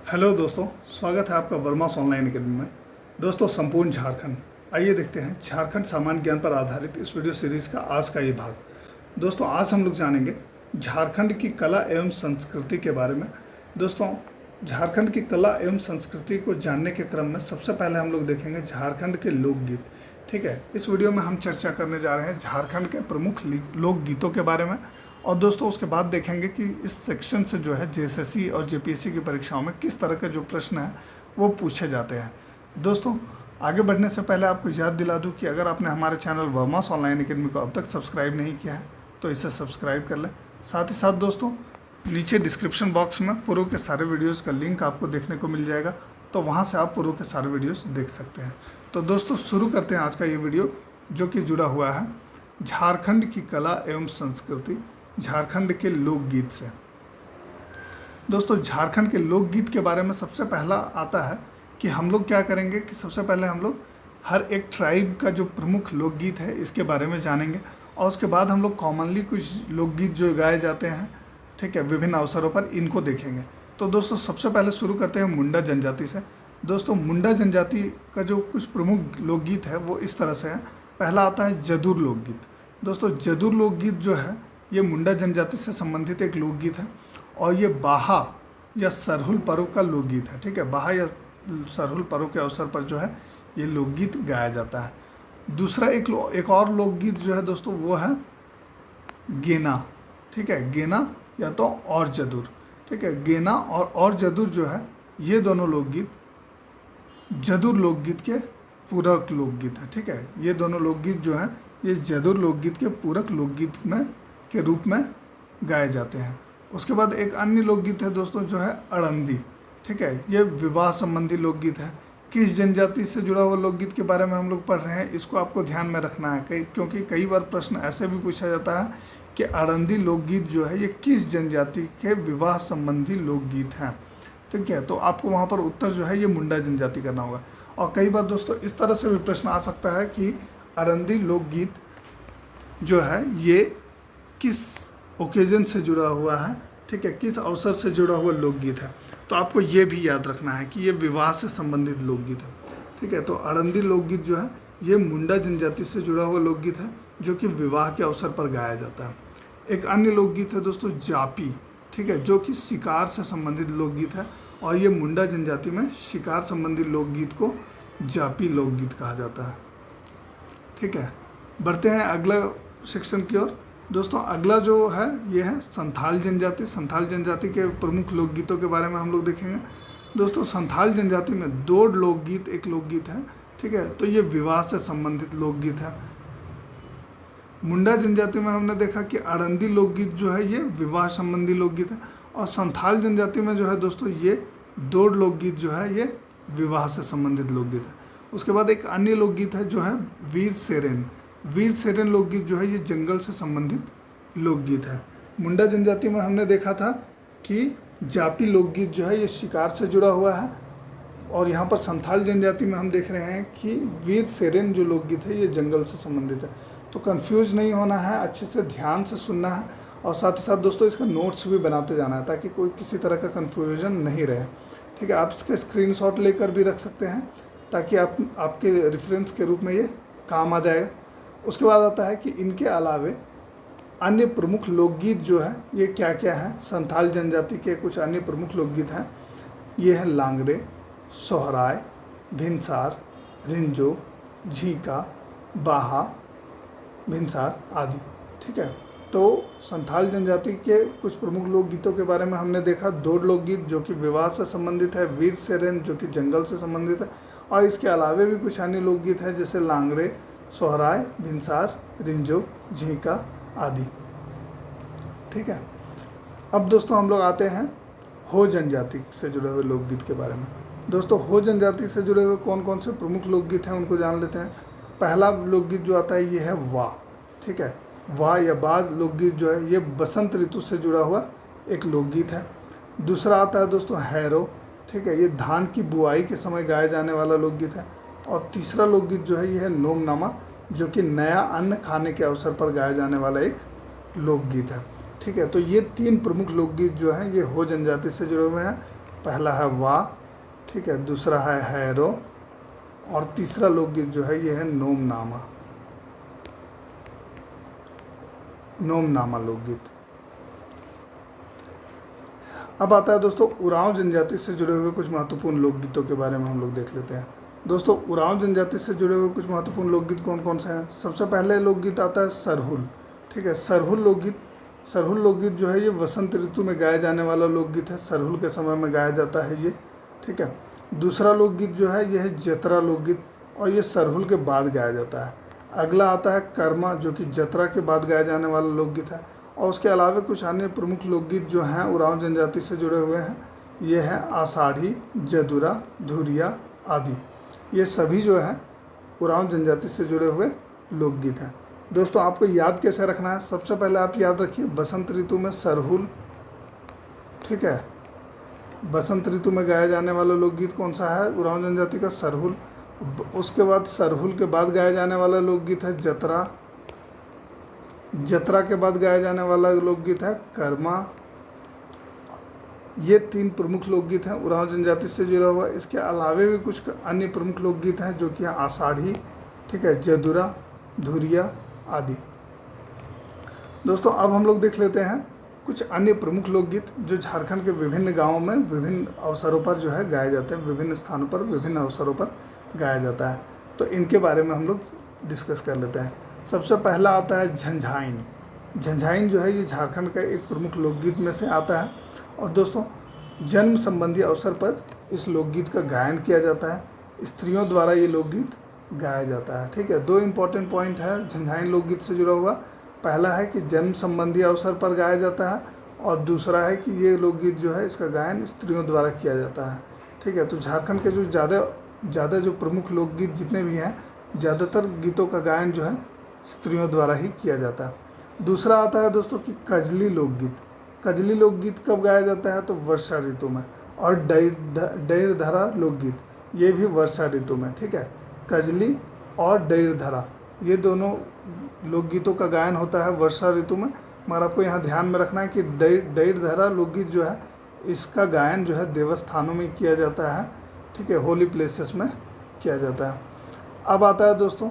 Hello दोस्तों, स्वागत है आपका वर्मास ऑनलाइन अकेडमी में। दोस्तों, संपूर्ण झारखंड, आइए देखते हैं झारखंड सामान्य ज्ञान पर आधारित इस वीडियो सीरीज का आज का ये भाग। दोस्तों, आज हम लोग जानेंगे झारखंड की कला एवं संस्कृति के बारे में। दोस्तों, झारखंड की कला एवं संस्कृति को जानने के क्रम में सबसे पहले हम लोग देखेंगे झारखंड के लोकगीत। ठीक है, इस वीडियो में हम चर्चा करने जा रहे हैं झारखंड के प्रमुख लोकगीतों के बारे में। और दोस्तों, उसके बाद देखेंगे कि इस सेक्शन से जो है जेएसएससी और जेपीएससी की परीक्षाओं में किस तरह के जो प्रश्न हैं वो पूछे जाते हैं। दोस्तों, आगे बढ़ने से पहले आपको याद दिला दूं कि अगर आपने हमारे चैनल वर्मास ऑनलाइन अकेडमी को अब तक सब्सक्राइब नहीं किया है तो इसे सब्सक्राइब कर लें। साथ ही साथ दोस्तों, नीचे डिस्क्रिप्शन बॉक्स में पूर्व के सारे वीडियोज़ का लिंक आपको देखने को मिल जाएगा, तो वहाँ से आप पूर्व के सारे वीडियोज़ देख सकते हैं। तो दोस्तों, शुरू करते हैं आज का ये वीडियो, जो कि जुड़ा हुआ है झारखंड की कला एवं संस्कृति, झारखंड के लोकगीत से। दोस्तों, झारखंड के लोकगीत के बारे में सबसे पहला आता है कि हम लोग क्या करेंगे कि सबसे पहले हम लोग हर एक ट्राइब का जो प्रमुख लोकगीत है इसके बारे में जानेंगे, और उसके बाद हम लोग कॉमनली कुछ लोकगीत जो गाए जाते हैं, ठीक है, विभिन्न अवसरों पर, इनको देखेंगे। तो दोस्तों, सबसे पहले शुरू करते हैं मुंडा जनजाति से। दोस्तों, मुंडा जनजाति का जो कुछ प्रमुख लोकगीत है वो इस तरह से है। पहला आता है जदुर लोकगीत। दोस्तों, जदुर लोकगीत जो है ये मुंडा जनजाति से संबंधित एक लोकगीत है, और ये बाहा या सरहुल पर्व का लोकगीत है। ठीक है, बाहा या सरहुल पर्व के अवसर पर जो है ये लोकगीत गाया जाता है। दूसरा एक और लोकगीत जो है दोस्तों वो है गेना। ठीक है, गेना या तो और जदुर। ठीक है, गेना और जदुर जो है ये दोनों लोकगीत जदुर लोकगीत के पूरक लोकगीत है। ठीक है, ये दोनों लोकगीत जो है ये जदुर लोकगीत के पूरक लोकगीत में के रूप में गाए जाते हैं। उसके बाद एक अन्य लोकगीत है दोस्तों जो है अड़ंदी। ठीक है, ये विवाह संबंधी लोकगीत है। किस जनजाति से जुड़ा हुआ लोकगीत के बारे में हम लोग पढ़ रहे हैं, इसको आपको ध्यान में रखना है, क्योंकि कई बार प्रश्न ऐसे भी पूछा जाता है कि अड़ंदी लोकगीत जो है ये किस जनजाति के विवाह संबंधी लोकगीत हैं। ठीक है, तो आपको वहाँ पर उत्तर जो है ये मुंडा जनजाति करना होगा। और कई बार दोस्तों इस तरह से भी प्रश्न आ सकता है कि अड़ंदी लोकगीत जो है ये किस ओकेजन से जुड़ा हुआ है, ठीक है, किस अवसर से जुड़ा हुआ लोकगीत है। तो आपको ये भी याद रखना है कि ये विवाह से संबंधित लोकगीत है। ठीक है, तो अड़ंदी लोकगीत जो है ये मुंडा जनजाति से जुड़ा हुआ लोकगीत है, जो कि विवाह के अवसर पर गाया जाता है। एक अन्य लोकगीत है दोस्तों जापी। ठीक है, जो कि शिकार से संबंधित लोकगीत है, और ये मुंडा जनजाति में शिकार संबंधी लोकगीत को जापी लोकगीत कहा जाता है। ठीक है, बढ़ते हैं अगला सेक्शन की ओर। दोस्तों, अगला जो है ये है संथाल जनजाति। संथाल जनजाति के प्रमुख लोकगीतों के बारे में हम लोग देखेंगे। दोस्तों, संथाल जनजाति में दो लोकगीत एक लोकगीत है। ठीक है, तो ये विवाह से संबंधित लोकगीत है। मुंडा जनजाति में हमने देखा कि अड़ंदी लोकगीत जो है ये विवाह संबंधी लोकगीत है, और संथाल जनजाति में जो है दोस्तों ये दो लोकगीत जो है ये विवाह से संबंधित लोकगीत है। उसके बाद एक अन्य लोकगीत है जो है वीर सेरेन। वीर सेरेन लोकगीत जो है ये जंगल से संबंधित लोकगीत है। मुंडा जनजाति में हमने देखा था कि जापी लोकगीत जो है ये शिकार से जुड़ा हुआ है, और यहाँ पर संथाल जनजाति में हम देख रहे हैं कि वीर सेरेन जो लोकगीत है ये जंगल से संबंधित है। तो कंफ्यूज नहीं होना है, अच्छे से ध्यान से सुनना है, और साथ ही साथ दोस्तों इसका नोट्स भी बनाते जाना है ताकि कोई किसी तरह का कन्फ्यूजन नहीं रहे। ठीक है, आप इसके स्क्रीनशॉट लेकर भी रख सकते हैं ताकि आपके रेफरेंस के रूप में ये काम आ जाएगा। उसके बाद आता है कि इनके अलावे अन्य प्रमुख लोकगीत जो है ये क्या क्या है। संथाल जनजाति के कुछ अन्य प्रमुख लोकगीत हैं, ये हैं लांगड़े, सोहराय, भिनसार, रिंजो, झींका, बाहा, भिनसार आदि। ठीक है, तो संथाल जनजाति के कुछ प्रमुख लोकगीतों के बारे में हमने देखा। दो लोकगीत जो कि विवाह से संबंधित है, वीर सेरेन जो कि जंगल से संबंधित है, और इसके अलावे भी कुछ अन्य लोकगीत हैं जैसे लांगड़े, सोहराय, भिनसार, रिंजो, झींका आदि। ठीक है, अब दोस्तों हम लोग आते हैं हो जनजाति से जुड़े हुए लोकगीत के बारे में। दोस्तों, हो जनजाति से जुड़े हुए कौन कौन से प्रमुख लोकगीत हैं उनको जान लेते हैं। पहला लोकगीत जो आता है ये है वाह। ठीक है, वाह या बाज लोकगीत जो है ये बसंत ऋतु से जुड़ा हुआ एक लोकगीत है। दूसरा आता है दोस्तों हैरो। ठीक है, ये धान की बुआई के समय गाए जाने वाला लोकगीत है। और तीसरा लोकगीत जो है ये है नोमनामा, जो कि नया अन्न खाने के अवसर पर गाया जाने वाला एक लोकगीत है। ठीक है, तो ये तीन प्रमुख लोकगीत जो हैं ये हो जनजाति से जुड़े हुए हैं। पहला है वाह, ठीक है, दूसरा है हैरो, और तीसरा लोकगीत जो है ये है नोमनामा। नोमनामा लोकगीत। अब आता है दोस्तों उरांव जनजाति से जुड़े हुए कुछ महत्वपूर्ण लोकगीतों के बारे में हम लोग देख लेते हैं। दोस्तों उरांव जनजाति से जुड़े हुए कुछ महत्वपूर्ण लोकगीत कौन कौन से हैं। सबसे पहले लोकगीत आता है सरहुल, ठीक है, सरहुल लोकगीत। सरहुल लोकगीत जो है ये वसंत ऋतु में गाया जाने वाला लोकगीत है, सरहुल के समय में गाया जाता है ये, ठीक है। दूसरा लोकगीत जो है ये है जतरा लोकगीत, और ये सरहुल के बाद गाया जाता है। अगला आता है कर्मा, जो कि जतरा के बाद गाया जाने वाला लोकगीत है। और उसके अलावा कुछ अन्य प्रमुख लोकगीत जो हैं उरांव जनजाति से जुड़े हुए हैं, ये हैं आषाढ़ी, जदुरा, धुरिया आदि। ये सभी जो है उरांव जनजाति से जुड़े हुए लोकगीत हैं। दोस्तों आपको याद कैसे रखना है, सबसे पहले आप याद रखिए बसंत ऋतु में सरहुल, ठीक है, बसंत ऋतु में गाया जाने वाला लोकगीत कौन सा है, उरांव जनजाति का सरहुल। उसके बाद सरहुल के बाद गाया जाने वाला लोकगीत है जतरा, जतरा के बाद गाया जाने वाला लोकगीत है कर्मा। ये 3 प्रमुख लोकगीत हैं उरांव जनजाति से जुड़ा हुआ। इसके अलावे भी कुछ अन्य प्रमुख लोकगीत हैं जो कि आषाढ़ी, ठीक है, जदुरा, धुरिया आदि। दोस्तों अब हम लोग देख लेते हैं कुछ अन्य प्रमुख लोकगीत जो झारखंड के विभिन्न गांवों में विभिन्न अवसरों पर जो है गाए जाते हैं, विभिन्न स्थानों पर विभिन्न अवसरों पर गाया जाता है। तो इनके बारे में हम लोग डिस्कस कर लेते हैं। सबसे पहला आता है झंझाइन। झंझाइन जो है ये झारखंड का एक प्रमुख लोकगीत में से आता है। और दोस्तों जन्म संबंधी अवसर पर इस लोकगीत का गायन किया जाता है, स्त्रियों द्वारा ये लोकगीत गाया जाता है, ठीक है। 2 इम्पॉर्टेंट पॉइंट है झंझाइन लोकगीत से जुड़ा हुआ। पहला है कि जन्म संबंधी अवसर पर गाया जाता है, और दूसरा है कि ये लोकगीत जो है इसका गायन स्त्रियों द्वारा किया जाता है, ठीक है। तो झारखंड के जो ज़्यादा जो प्रमुख लोकगीत जितने भी हैं, ज़्यादातर गीतों का गायन जो है स्त्रियों द्वारा ही किया जाता है। दूसरा आता है दोस्तों कि कजली लोकगीत। कजली लोकगीत कब गाया जाता है, तो वर्षा ऋतु में। और डैरधरा लोकगीत, ये भी वर्षा ऋतु में, ठीक है। कजली और डैरधरा ये दोनों लोकगीतों का गायन होता है वर्षा ऋतु में। मगर आपको यहाँ ध्यान में रखना है कि डैरधरा लोकगीत जो है इसका गायन जो है देवस्थानों में किया जाता है, ठीक है, होली प्लेसेस में किया जाता है। अब आता है दोस्तों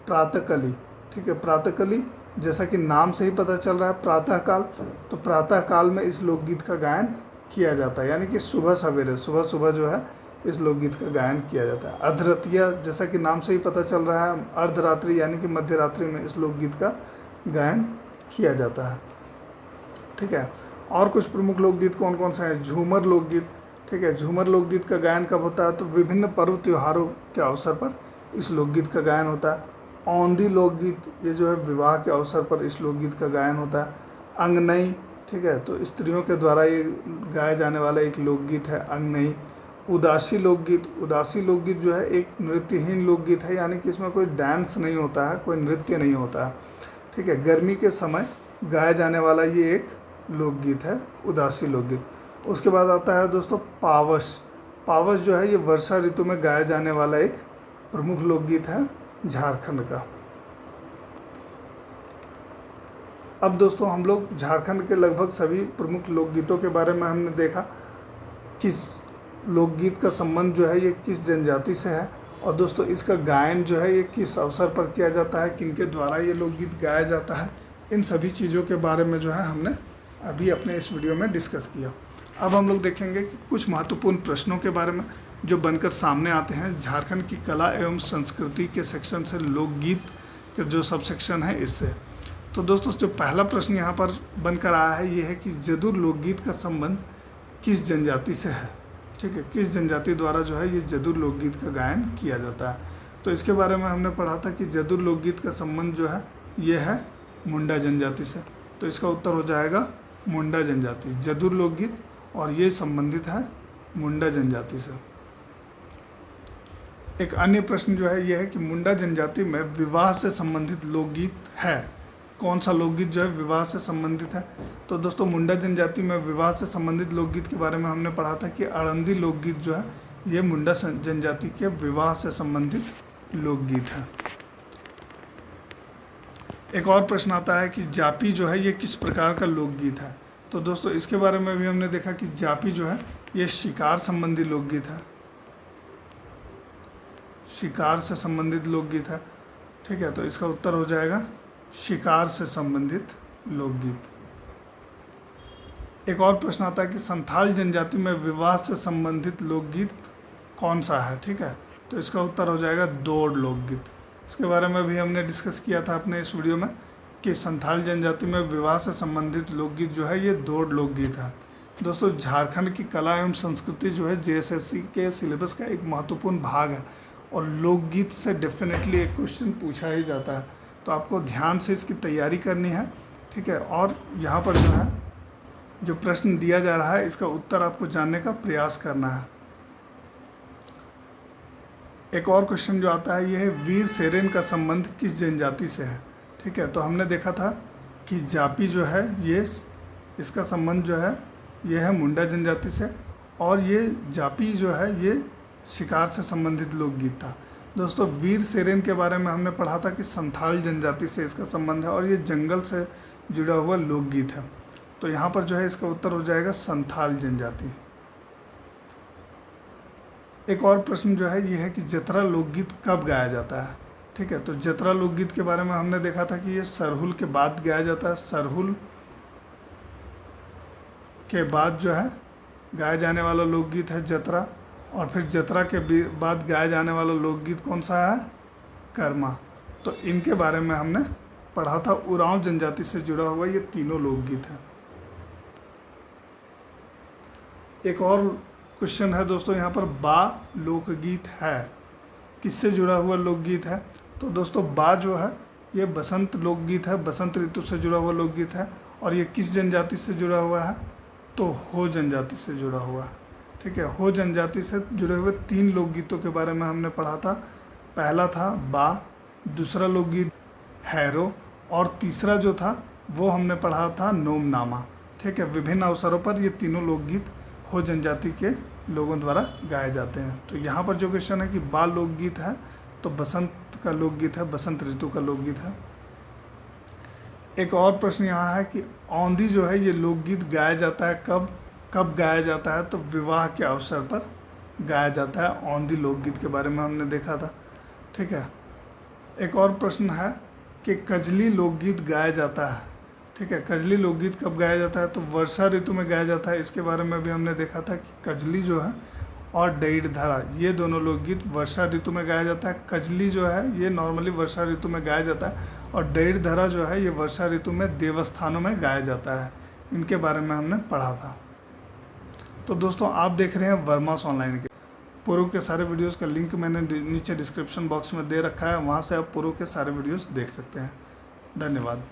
प्रातःकली, ठीक है। प्रातःकली जैसा कि नाम से ही पता चल रहा है प्रातःकाल, तो प्रातःकाल में इस लोकगीत का गायन किया जाता है, यानी कि सुबह सवेरे सुबह जो है इस लोकगीत का गायन किया जाता है। अर्धरात्रिया जैसा कि नाम से ही पता चल रहा है अर्धरात्रि यानी कि मध्य रात्रि में इस लोकगीत का गायन किया जाता है, ठीक है। और कुछ प्रमुख लोकगीत कौन कौन से हैं, झूमर लोकगीत, ठीक है। झूमर लोकगीत का गायन कब होता है, तो विभिन्न पर्व त्योहारों के अवसर पर इस लोकगीत का गायन होता है। औंधी लोकगीत, ये जो है विवाह के अवसर पर इस लोकगीत का गायन होता है। अंगनई, ठीक है, तो स्त्रियों के द्वारा ये गाया जाने वाला एक लोकगीत है अंगनई। उदासी लोकगीत, उदासी लोकगीत जो है एक नृत्यहीन लोकगीत है, यानी कि इसमें कोई डांस नहीं होता है, कोई नृत्य नहीं होता है, ठीक है। गर्मी के समय गाया जाने वाला ये एक लोकगीत है उदासी लोकगीत। उसके बाद आता है दोस्तों पावस। पावस जो है ये वर्षा ऋतु में गाया जाने वाला एक प्रमुख लोकगीत है झारखंड का। अब दोस्तों हम लोग झारखंड के लगभग सभी प्रमुख लोकगीतों के बारे में हमने देखा, किस लोकगीत का संबंध जो है ये किस जनजाति से है, और दोस्तों इसका गायन जो है ये किस अवसर पर किया जाता है, किनके द्वारा ये लोकगीत गाया जाता है। इन सभी चीज़ों के बारे में जो है हमने अभी अपने इस वीडियो में डिस्कस किया। अब हम लोग देखेंगे कि कुछ महत्वपूर्ण प्रश्नों के बारे में जो बनकर सामने आते हैं झारखंड की कला एवं संस्कृति के सेक्शन से, लोकगीत के जो सब सेक्शन है इससे। तो दोस्तों जो पहला प्रश्न यहाँ पर बनकर आया है ये है कि जदुर लोकगीत का संबंध किस जनजाति से है, ठीक है। किस जनजाति द्वारा जो है ये जदुर लोकगीत का गायन किया जाता है। तो इसके बारे में हमने पढ़ा था कि जदुर लोकगीत का संबंध जो है ये है मुंडा जनजाति से। तो इसका उत्तर हो जाएगा मुंडा जनजाति, जदुर लोकगीत, और ये संबंधित है मुंडा जनजाति से। एक अन्य प्रश्न जो है ये है कि मुंडा जनजाति में विवाह से संबंधित लोकगीत है, कौन सा लोकगीत जो है विवाह से संबंधित है। तो दोस्तों मुंडा जनजाति में विवाह से संबंधित लोकगीत के बारे में हमने पढ़ा था कि अड़ंदी लोकगीत जो है ये मुंडा जनजाति के विवाह से संबंधित लोकगीत है। एक और प्रश्न आता है कि जापी जो है ये किस प्रकार का लोकगीत है। तो दोस्तों इसके बारे में भी हमने देखा कि जापी जो है ये शिकार संबंधी लोकगीत है, शिकार से संबंधित लोकगीत है। ठीक है, तो इसका उत्तर हो जाएगा शिकार से संबंधित लोकगीत। एक और प्रश्न आता है कि संथाल जनजाति में विवाह से संबंधित लोकगीत कौन सा है। ठीक है, तो इसका उत्तर हो जाएगा दौड़ लोकगीत। इसके बारे में भी हमने डिस्कस किया था अपने इस वीडियो में कि संथाल जनजाति में विवाह से संबंधित लोकगीत जो है ये दौड़ लोकगीत है। दोस्तों, झारखंड की कला एवं संस्कृति जो है JSSC के सिलेबस का एक महत्वपूर्ण भाग है और लोकगीत से डेफिनेटली एक क्वेश्चन पूछा ही जाता है, तो आपको ध्यान से इसकी तैयारी करनी है। ठीक है, और यहाँ पर जो है जो प्रश्न दिया जा रहा है इसका उत्तर आपको जानने का प्रयास करना है। एक और क्वेश्चन जो आता है ये है वीर सेरेन का संबंध किस जनजाति से है। ठीक है, तो हमने देखा था कि जापी जो है ये इसका संबंध जो है ये है मुंडा जनजाति से, और ये जापी जो है ये शिकार से संबंधित लोकगीत था। दोस्तों, वीर सेरेन के बारे में हमने पढ़ा था कि संथाल जनजाति से इसका संबंध है और ये जंगल से जुड़ा हुआ लोकगीत है। तो यहाँ पर जो है इसका उत्तर हो जाएगा संथाल जनजाति। एक और प्रश्न जो है ये है कि जतरा लोकगीत कब गाया जाता है। ठीक है, तो जतरा लोकगीत के बारे में हमने देखा था कि ये सरहुल के बाद गाया जाता है। सरहुल के बाद जो है गाया जाने वाला लोकगीत है जतरा, और फिर जतरा के बाद गाया जाने वाला लोकगीत कौन सा है, कर्मा। तो इनके बारे में हमने पढ़ा था। उरांव जनजाति से जुड़ा हुआ ये तीनों लोकगीत है। एक और क्वेश्चन है दोस्तों यहाँ पर, बा लोकगीत है किससे जुड़ा हुआ लोकगीत है। तो दोस्तों, बा जो है ये बसंत लोकगीत है, बसंत ऋतु से जुड़ा हुआ लोकगीत है। और ये किस जनजाति से जुड़ा हुआ है, तो हो जनजाति से जुड़ा हुआ है। ठीक है, हो जनजाति से जुड़े हुए 3 लोकगीतों के बारे में हमने पढ़ा था। पहला था बा, दूसरा लोकगीत हैरो, और तीसरा जो था वो हमने पढ़ा था नोमनामा। ठीक है, विभिन्न अवसरों पर ये तीनों लोकगीत हो जनजाति के लोगों द्वारा गाए जाते हैं। तो यहाँ पर जो क्वेश्चन है कि बा लोकगीत है तो बसंत का लोकगीत है, बसंत ऋतु का लोकगीत है। एक और प्रश्न यहाँ है कि औंधी जो है ये लोकगीत गाया जाता है कब गाया जाता है, तो विवाह के अवसर पर गाया जाता है। औंधी लोकगीत के बारे में हमने देखा था। ठीक है, एक और प्रश्न है कि कजली लोकगीत गाया जाता है। ठीक है, कजली लोकगीत कब गाया जाता है, तो वर्षा ऋतु में गाया जाता है। इसके बारे में भी हमने देखा था कि कजली जो है और डैड धरा ये दोनों लोकगीत वर्षा ऋतु में गाया जाता है। कजली जो है ये नॉर्मली वर्षा ऋतु में गाया जाता है, और डैड धरा जो है ये वर्षा ऋतु में देवस्थानों में गाया जाता है। इनके बारे में हमने पढ़ा था। तो दोस्तों, आप देख रहे हैं वर्मास ऑनलाइन के। पूर्व के सारे वीडियोस का लिंक मैंने नीचे डिस्क्रिप्शन बॉक्स में दे रखा है, वहाँ से आप पूर्व के सारे वीडियोस देख सकते हैं। धन्यवाद।